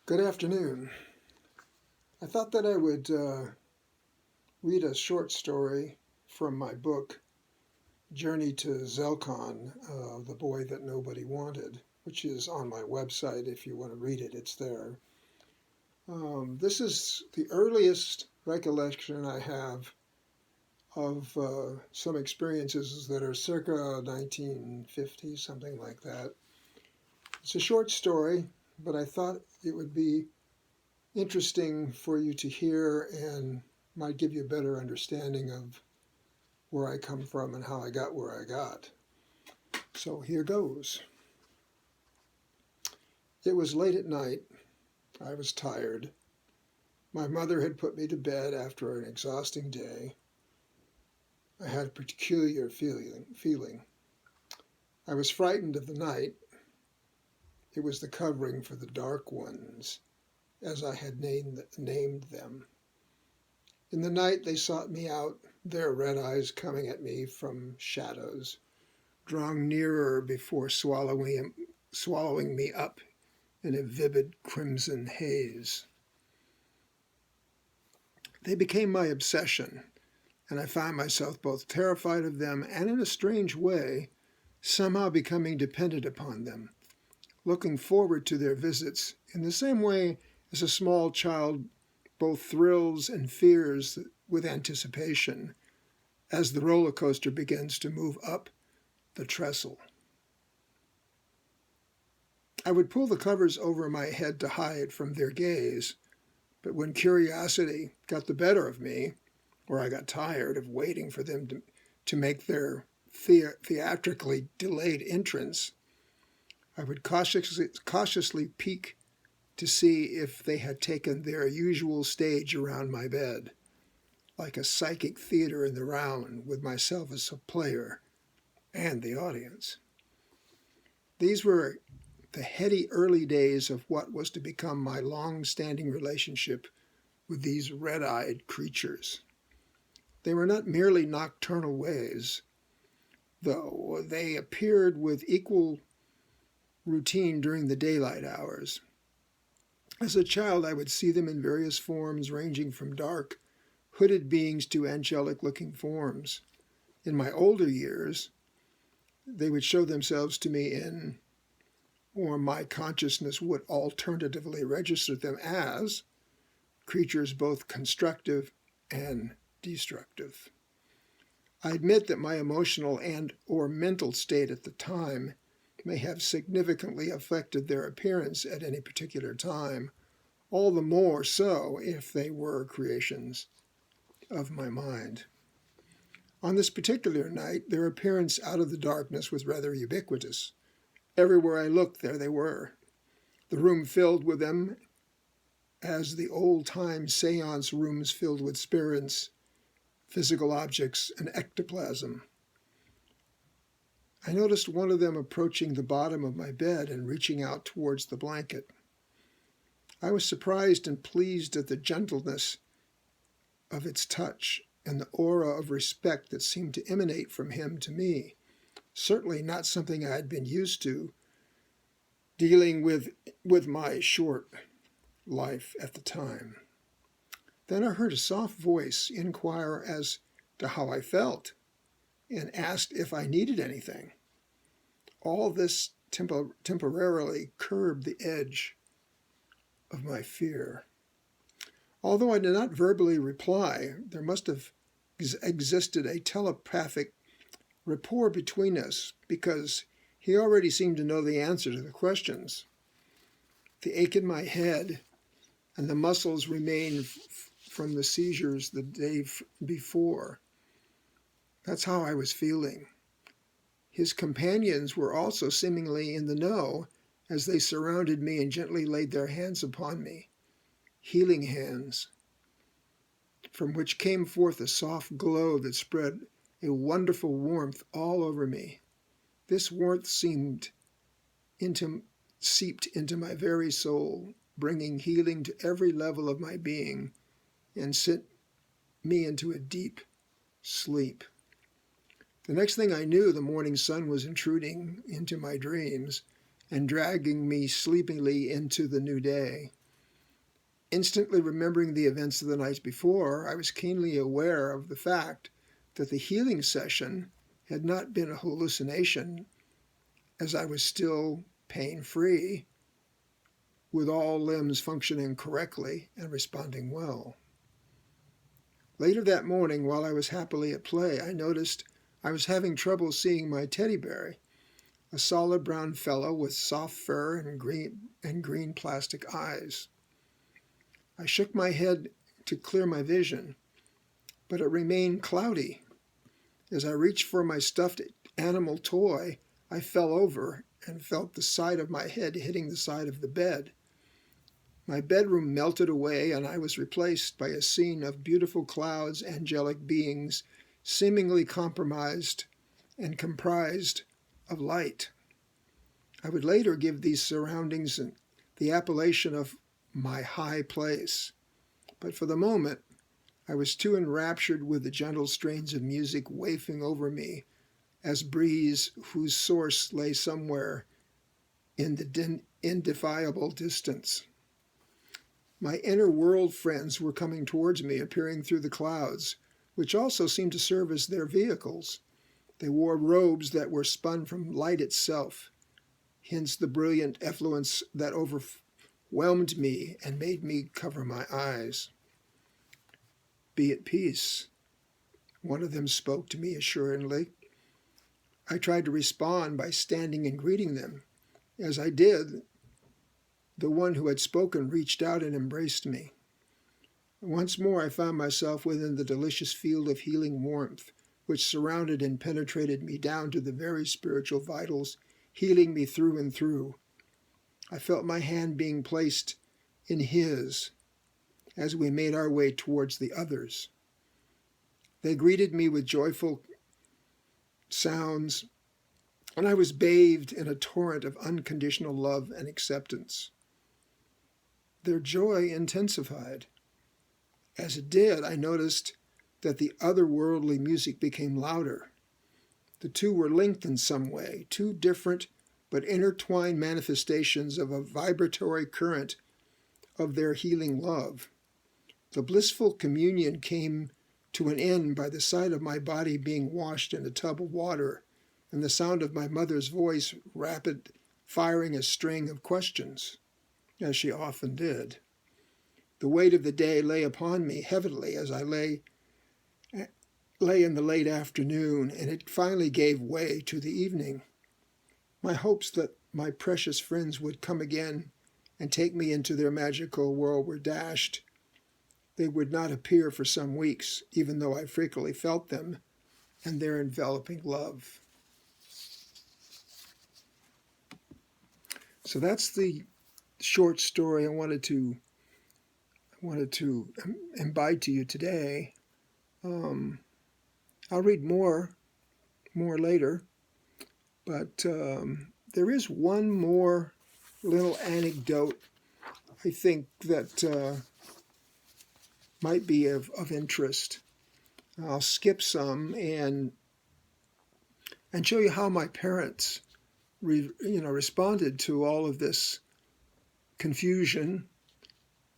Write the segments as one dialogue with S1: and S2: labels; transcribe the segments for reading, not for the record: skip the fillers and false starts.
S1: Good afternoon. I thought that I would read a short story from my book, Journey to Zelkon, The Boy That Nobody Wanted, which is on my website. If you want to read it, it's there. This is the earliest recollection I have of some experiences that are circa 1950, something like that. It's a short story, but I thought it would be interesting for you to hear and might give you a better understanding of where I come from and how I got where I got. So here goes. It was late at night. I was tired. My mother had put me to bed after an exhausting day. I had a peculiar feeling. I was frightened of the night. It was the covering for the dark ones, as I had named them. In the night they sought me out, their red eyes coming at me from shadows, drawing nearer before swallowing me up in a vivid crimson haze. They became my obsession, and I found myself both terrified of them and, in a strange way, somehow becoming dependent upon them, looking forward to their visits in the same way as a small child both thrills and fears with anticipation as the roller coaster begins to move up the trestle. I would pull the covers over my head to hide from their gaze, but when curiosity got the better of me, or I got tired of waiting for them to make their theatrically delayed entrance, I would cautiously peek to see if they had taken their usual stage around my bed, like a psychic theater in the round with myself as a player and the audience. These were the heady early days of what was to become my long-standing relationship with these red-eyed creatures. They were not merely nocturnal ways, though they appeared with equal routine during the daylight hours. As a child, I would see them in various forms ranging from dark, hooded beings to angelic-looking forms. In my older years, they would show themselves to me in, or my consciousness would alternatively register them as, creatures both constructive and destructive. I admit that my emotional and or mental state at the time may have significantly affected their appearance at any particular time, all the more so if they were creations of my mind. On this particular night, their appearance out of the darkness was rather ubiquitous. Everywhere I looked, there they were. The room filled with them as the old-time seance rooms filled with spirits, physical objects, and ectoplasm. I noticed one of them approaching the bottom of my bed and reaching out towards the blanket. I was surprised and pleased at the gentleness of its touch and the aura of respect that seemed to emanate from him to me. Certainly not something I had been used to dealing with my short life at the time. Then I heard a soft voice inquire as to how I felt and asked if I needed anything. All this temporarily curbed the edge of my fear. Although I did not verbally reply, there must have existed a telepathic rapport between us because he already seemed to know the answer to the questions. The ache in my head and the muscles remained from the seizures the day before. That's how I was feeling. His companions were also seemingly in the know as they surrounded me and gently laid their hands upon me, healing hands, from which came forth a soft glow that spread a wonderful warmth all over me. This warmth seeped into my very soul, bringing healing to every level of my being, and sent me into a deep sleep. The next thing I knew, the morning sun was intruding into my dreams and dragging me sleepily into the new day. Instantly remembering the events of the night before, I was keenly aware of the fact that the healing session had not been a hallucination, as I was still pain-free, with all limbs functioning correctly and responding well. Later that morning, while I was happily at play, I noticed I was having trouble seeing my teddy bear, a solid brown fellow with soft fur and green plastic eyes. I shook my head to clear my vision, but it remained cloudy. As I reached for my stuffed animal toy, I fell over and felt the side of my head hitting the side of the bed. My bedroom melted away, and I was replaced by a scene of beautiful clouds, angelic beings, seemingly compromised and comprised of light. I would later give these surroundings the appellation of my high place, but for the moment I was too enraptured with the gentle strains of music wafting over me as breeze whose source lay somewhere in the indefiable distance. My inner world friends were coming towards me, appearing through the clouds, which also seemed to serve as their vehicles. They wore robes that were spun from light itself, hence the brilliant effluence that overwhelmed me and made me cover my eyes. "Be at peace," one of them spoke to me assuringly. I tried to respond by standing and greeting them. As I did, the one who had spoken reached out and embraced me. Once more I found myself within the delicious field of healing warmth, which surrounded and penetrated me down to the very spiritual vitals, healing me through and through. I felt my hand being placed in his as we made our way towards the others. They greeted me with joyful sounds, and I was bathed in a torrent of unconditional love and acceptance. Their joy intensified. As it did, I noticed that the otherworldly music became louder. The two were linked in some way, two different but intertwined manifestations of a vibratory current of their healing love. The blissful communion came to an end by the sight of my body being washed in a tub of water and the sound of my mother's voice rapid firing a string of questions, as she often did. The weight of the day lay upon me heavily as I lay in the late afternoon, and it finally gave way to the evening. My hopes that my precious friends would come again and take me into their magical world were dashed. They would not appear for some weeks, even though I frequently felt them and their enveloping love. So that's the short story I wanted to imbibe to you today. I'll read more later, but there is one more little anecdote I think that might be of interest. I'll skip some and show you how my parents responded to all of this confusion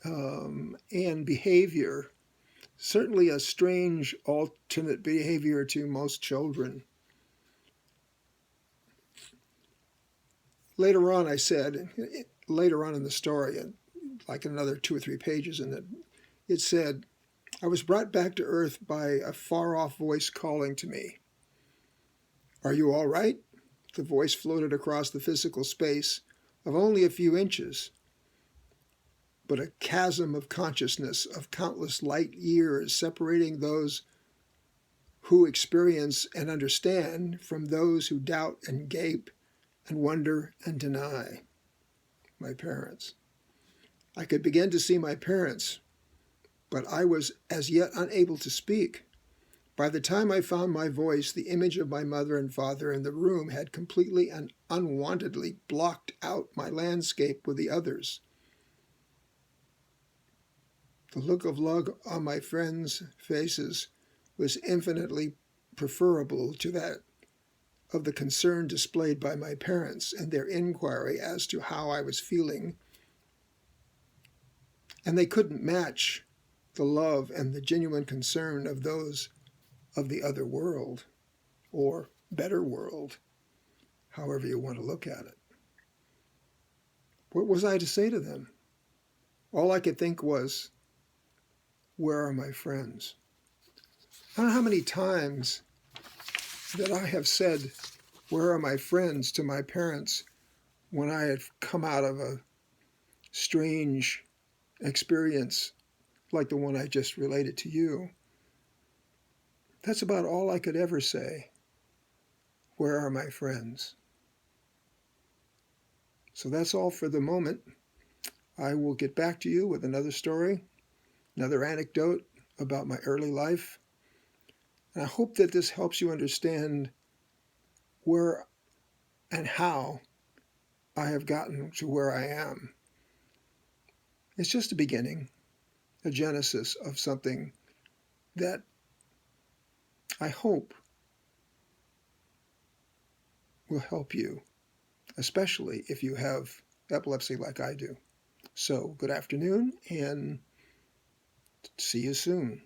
S1: and behavior. Certainly a strange alternate behavior to most children. Later on, later on in the story, like another 2 or 3 pages in it, it said, "I was brought back to earth by a far-off voice calling to me. 'Are you all right?' The voice floated across the physical space of only a few inches, but a chasm of consciousness of countless light years separating those who experience and understand from those who doubt and gape and wonder and deny." My parents. I could begin to see my parents, but I was as yet unable to speak. By the time I found my voice, the image of my mother and father in the room had completely and unwantedly blocked out my landscape with the others. The look of love on my friends' faces was infinitely preferable to that of the concern displayed by my parents and their inquiry as to how I was feeling And they couldn't match the love and the genuine concern of those of the other world, or better world, however you want to look at it. What was I to say to them? All I could think was, where are my friends? I don't know how many times that I have said, where are my friends, to my parents when I had come out of a strange experience like the one I just related to you. That's about all I could ever say. Where are my friends? So that's all for the moment. I will get back to you with another story, another anecdote about my early life. And I hope that this helps you understand where and how I have gotten to where I am. It's just a beginning, a genesis of something that I hope will help you, especially if you have epilepsy like I do. So, good afternoon, and see you soon.